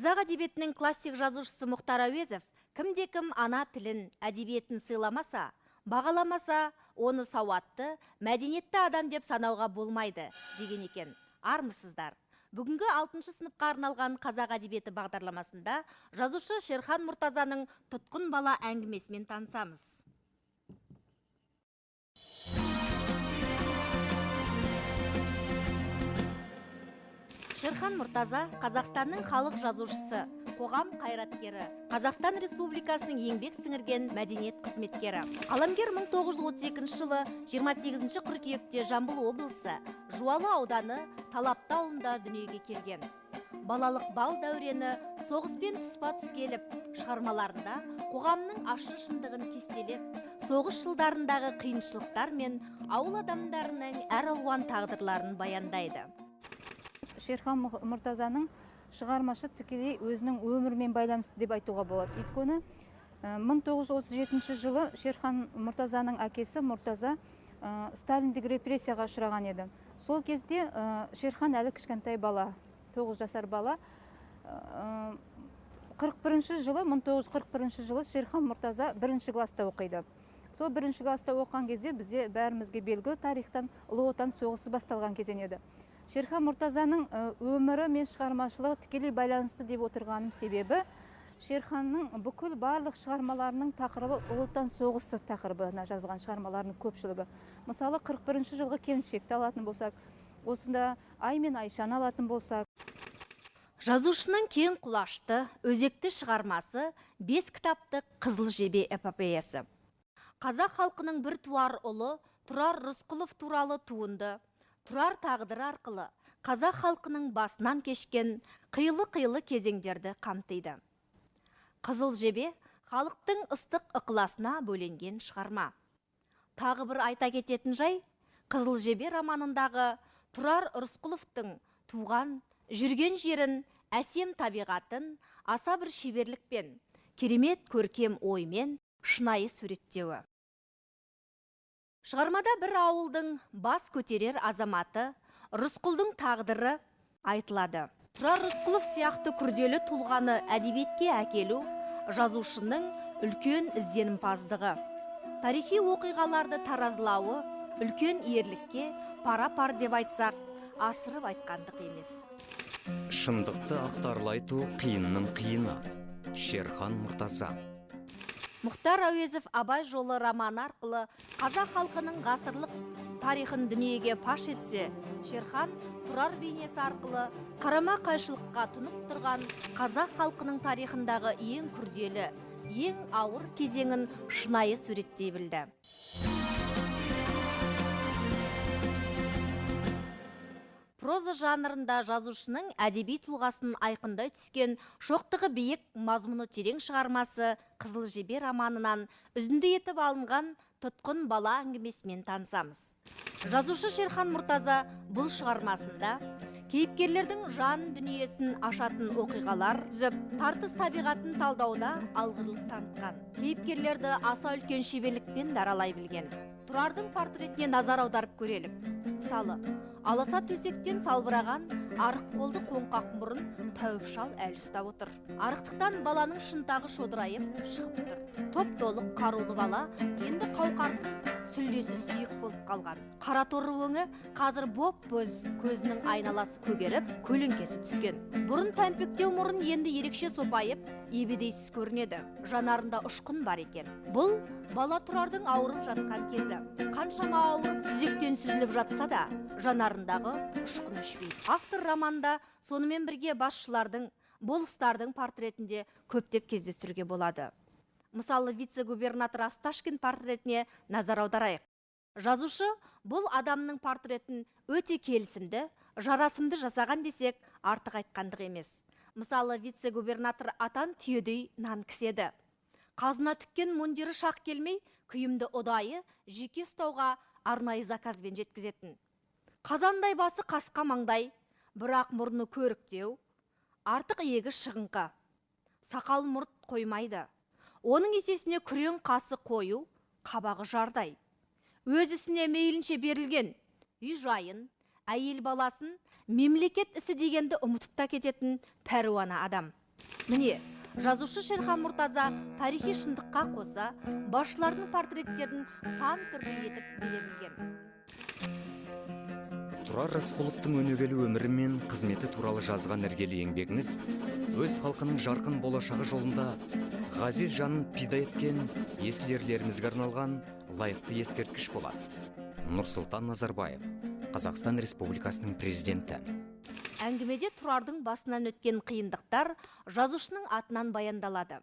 Қазақ әдебиетінің классик жазушысы Мұхтар Әуезов кімде-кім ана тілін, әдебиетін сыйламаса, бағаламаса, оны сауатты, мәдениетті адам деп санауға болмайды деген екен. Армысыздар. Бүгінгі 6 сыныпқа арналған қазақ әдебиеті бағдарламасында жазушы Шерхан Мұртазаның «Тұтқын бала» әңгімесімен танысамыз. Шерхан Мұртаза Қазақстанның халық жазушысы, қоғам қайраткері, Қазақстан Республикасының еңбек сіңірген мәдениет қызметкері. Қаламгер 1932 жылы 28 қыркүйекте Жамбыл облысы Жуалы ауданы Талапты ауылында дүниеге келген. Балалық бал дәурені соғыспен тұспа-тұс келіп, шығармаларында қоғамның ащы шындығын кестелеп, соғыс жылдарындағы қиыншылықтар мен ауыл адамдарының әр алуан тағдырларын баяндайды. Шерхан Мұртазаның шығармашы тікелей өзінің өмірмен байланысты деп айтуға болады. Өйткені 1937 жылы Шерхан Мұртазаның әкесі Мұртаза Сталиндік репрессияға ұшыраған еді. Сол кезде Шерхан әлі кішкентай бала, 9 жасар бала. 1941 жылы Шерхан Мұртаза 1-ші класста оқиды. Сол 1-ші класста оқыған кезде бізде бәрімізге белгілі тарихтан Ұлы Отан соғысы басталған кезең еді. Шерхан Мұртазаның өмірі мен шығармашылығы тікелей байланысты деп отырғаным себебі, Шерханның бүкіл барлық шығармаларының тақырыбы Ұлы Отан соғысы тақырыбына жазылған шығармаларының көпшілігі. Мысалы, 41 жылғы келіншекті алатын болсақ, осында Ай мен Айшаны алатын болсақ. Жазушының кең құлашты, өзекті шығармасы 5 кітаптық Қызыл жебе эпопеясы. Қазақ халқының бір туар ұлы Тұрар Рысқұлов туралы туынды Тұрар тағдыры арқылы қазақ халқының басынан кешкен қилы-қилы кезеңдерді қамтиды. Қызыл жебе халықтың ыстық ықыласына бөленген шығарма. Тағы бір айта кететін жай, Қызыл жебе романындағы Тұрар Рысқұловтың туған, жүрген жерін, әсем табиғатын аса бір шеберлікпен, керемет көркем оймен шынайы суреттеуі. Шығармада бір ауылдың бас көтерер азаматы Рысқұлдың тағдыры айтылады. Тұрар Рысқұлов сияқты күрделі тұлғаны әдебиетке әкелу жазушының үлкен ізденімпаздығы. Тарихи оқиғаларды таразылауы үлкен ерлікке пара-пар деп айтсақ, асырып айтқандық емес. Шындықты ақтарлайту қиынның қиыны. Шерхан Мұртаза. Мұхтар Әуезов Абай жолы романы арқылы қазақ халқының ғасырлық тарихын дүниеге паш етсе, Шерхан Тұрар бейнесі арқылы қарама қайшылыққа тұнып тұрған қазақ халқының тарихындағы ең күрделі, ең ауыр кезеңін шынайы суреттей білді. Проза жанрында жазушының әдеби тұлғасын айқындай түскен шоқтығы биік, мазмұны терең шығармасы Қызыл жебе романынан үзінді етіп алынған Тұтқын бала әңгімесімен танысамыз. Жазушы Шерхан Мұртаза бұл шығармасында кейіпкерлердің жан дүниесін ашатын оқиғалар түзіп, тартыс табиғатын талдауда алғырлық танытқан. Кейіпкерлерді аса үлкен шеберлікпен даралай білген. Тұрардың портретіне назар аударып көрелік. Мысалы, аласа төсектен салбыраған арық қолды қоңқақ мұрын тәуіп шал әлі ұстап отыр. Арықтықтан баланың шынтағы шодырайып шығып тұр. Топ-толық қарулы бала енді қауқарсыз, сүлдесі сүйек болып қалған. Қара торы өңі қазір боп-боз, көзінің айналасы көгеріп, көлеңкесі түскен. Бұрын пәмпектеу мұрын енді ерекше сопайып, ебедейсіз көрінеді. Жанарында ұшқын бар екен. Бұл бала Тұрардың ауырып жатқан кезі. Қаншама ауырып, сүзектен сүзіліп жатса да, жанарындағы ұшқын өшпейді. Автор романда сонымен бірге басшылардың, болыстардың портретінде көптеп кездестіруге болады. Мысалы, вице-губернатор Асташкин портретіне назар аударайық. Жазушы бұл адамның портретін өте келісімді, жарасымды жасаған десек, артық айтқандық емес. Мысалы, вице-губернатор атан түйедей нан кіседі. Қазына тіккен мундирі шақ келмей, күйімді ұдайы жеке ұстауға арнайы заказбен жеткізетін. Қазандай басы қасқа маңдай, бірақ мұрны көріктеу, артық егі шығыңқы. Сақал мұрт қоймайды. Оның есесіне күрең қасы қою, қабағы жардай. Өз ісіне мейлінше берілген, үй жайын, әйел баласын, мемлекет ісі дегенді ұмытып та кететін пәруана адам. Міне, жазушы Шерхан Мұртаза тарихи шындыққа қоса басшылардың портреттерін сан түрлі етіп бере білген. Тұрар Рысқұловтың өнегелі өмірі мен қызметі туралы жазған іргелі еңбегіңіз өз халқының жарқын болашағы жолында ғазиз жанын пида еткен есіл ерлерімізге арналған лайықты ескерткіш болады. Нұрсұлтан Назарбаев, Қазақстан Республикасының президенті. Әңгімеде Тұрардың басынан өткен қиындықтар жазушының атынан баяндалады.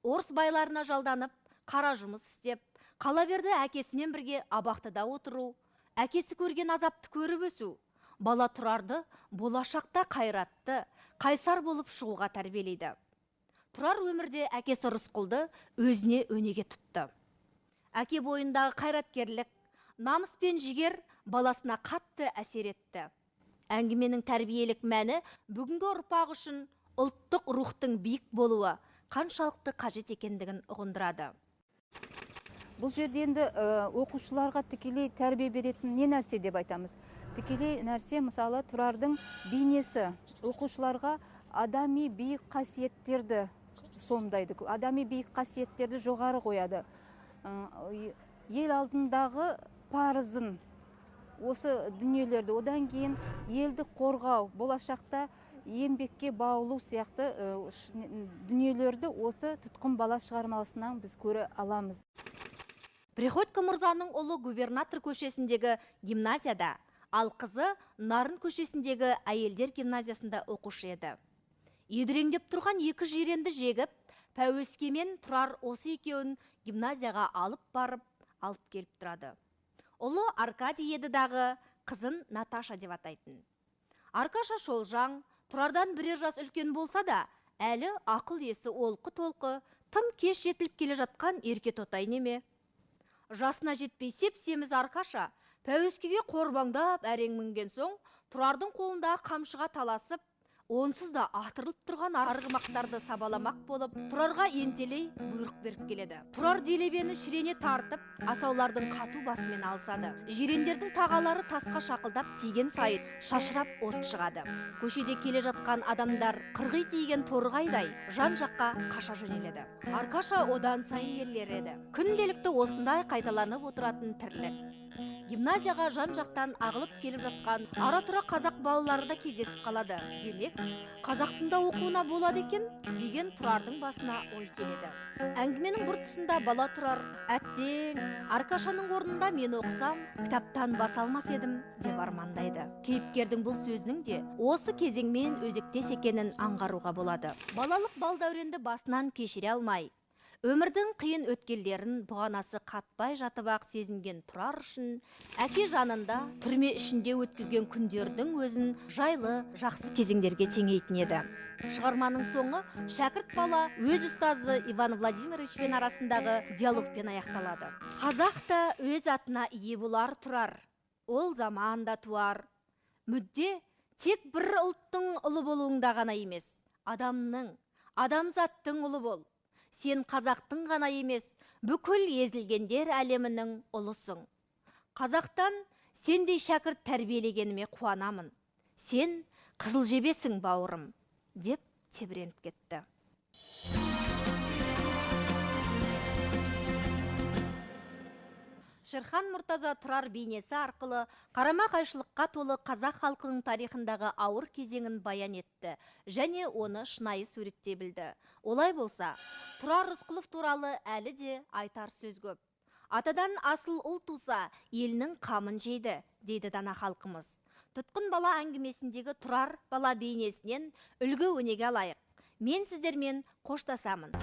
Орыс байларына жалданып, қара жұмыс істеп, қала берді әкесімен бірге абақтыда отыру, әкесі көрген азапты көріп өсу, бала Тұрарды болашақта қайратты, қайсар болып шығуға тәрбиелейді. Тұрар өмірде әкесі Рысқұлды өзіне өнеге тұтты. Әке бойындағы қайраткерлік, намыс пен жігер баласына қатты әсер етті. Әңгіменің тәрбиелік мәні бүгінгі ұрпақ үшін ұлттық рухтың биік болуы қаншалықты қажет екендігін ұғындырады. Бұл жерде енді оқушыларға тікелей тәрбие беретін не нәрсе деп айтамыз. Тікелей нәрсе мысалы Тұрардың бейнесі оқушыларға адами биік қасиеттерді сомдайды. Адами биік қасиеттерді жоғары қояды. Ел алдындағы парызын, осы дүниелерді, одан кейін елді қорғау, болашақта еңбекке баулу сияқты дүниелерді осы тұтқын бала шығармасынан біз көре аламыз. Приходько мырзаның ұлы губернатор көшесіндегі гимназияда, ал қызы Нарын көшесіндегі әйелдер гимназиясында оқушы еді. Едіреңдеп тұрған екі жиренді жегіп, Пәуеске мен Тұрар осы екеуін гимназияға алып келіп тұрады. Ұлы Аркадий еді дағы, қызын Наташа деп атайтын. Аркаша шолжаң, Тұрардан бірер жас үлкен болса да, әлі ақыл есі олқы-толқы, тым кеш жетіліп келе жатқан ерке тотай неме. Жасына жетпей сеп-семіз Аркаша Пәуескеге қорбаңдап әрең мінген соң, Тұрардың қолында қамшыға таласып, онсыз да атырылып тұрған арғымақтарды сабаламақ болып, Тұрарға ентелей бұйрық беріп келеді. Тұрар делебені шірене тартып, асаулардың қату басымен алысады. Жирендердің тағалары тасқа шақылдап тиген сайын шашырап от шығады. Көшеде келе жатқан адамдар қырғи тиген торғайдай жан жаққа қаша жөнеледі. Аркаша одан сайын ерлереді. Күнделікті осындай қайталанып отыратын тірлік. Гимназияға жан жақтан ағылып келіп жатқан ара-тұра қазақ балалары да кездесіп қалады. Демек, қазақтың да оқуына болады екен деген Тұрардың басына ой келеді. Әңгіменің бір тұсында бала Тұрар, әттең, Аркашаның орнында мен оқысам, кітаптан баса алмас едім деп армандайды. Кейіпкердің бұл сөзінің де осы кезеңмен өзектес екенін аңғаруға болады. Балалық балдәуренді басынан кешіре алмай, өмірдің қиын өткелдерін бұғанасы қатпай жатып-ақ сезінген Тұрар үшін әке жанында түрме ішінде өткізген күндердің өзін жайлы, жақсы кезеңдерге теңейтін еді. Шығарманың соңы шәкірт бала өз ұстазы Иван Владимировичпен арасындағы диалогпен аяқталады. Қазақ та өз атына ие болар Тұрар, ол заманда туар. Мүдде тек бір ұлттың ұлы болуыңда ғана емес, адамзаттың ұлы бол. Сен қазақтың ғана емес, бүкіл езілгендер әлемінің ұлысың. Қазақтан сендей шәкірт тәрбиелегеніме қуанамын. Сен қызыл жебесің, бауырым, деп тебіреніп кетті. Шерхан Мұртаза Тұрар бейнесі арқылы қарама-қайшылыққа толы қазақ халқының тарихындағы ауыр кезеңін баян етті және оны шынайы суреттей білді. Олай болса, Тұрар Рысқұлов туралы әлі де айтар сөз көп. Атадан асыл ұл туса, елінің қамын жейді, дейді дана халқымыз. Тұтқын бала әңгімесіндегі Тұрар бала бейнесінен үлгі өнеге алайық. Мен сіздермен қоштасамын.